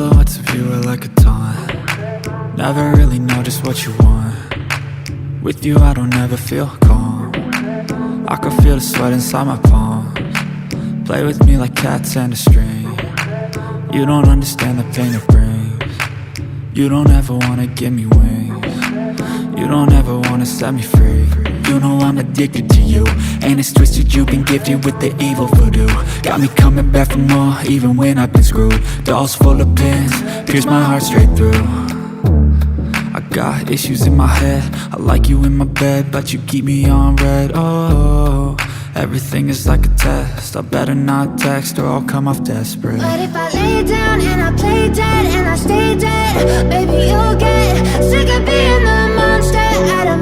silhouettes of you are like a taunt. Never really know just what you want. With you I don't ever feel calm. I can feel the sweat inside my palms. Play with me like cats and a string. You don't understand the pain it brings. You don't ever wanna give me wings. You don't ever wanna set me free. You know I'm addicted to you, and it's twisted, you've been gifted with the evil voodoo. Got me coming back for more, even when I've been screwed. Dolls full of pins, pierce my heart straight through. I got issues in my head, I like you in my bed, but you keep me on red. Oh, everything is like a test, I better not text or I'll come off desperate. But if I lay down and I play dead and I stay dead, baby you'll get sick of being the monster out of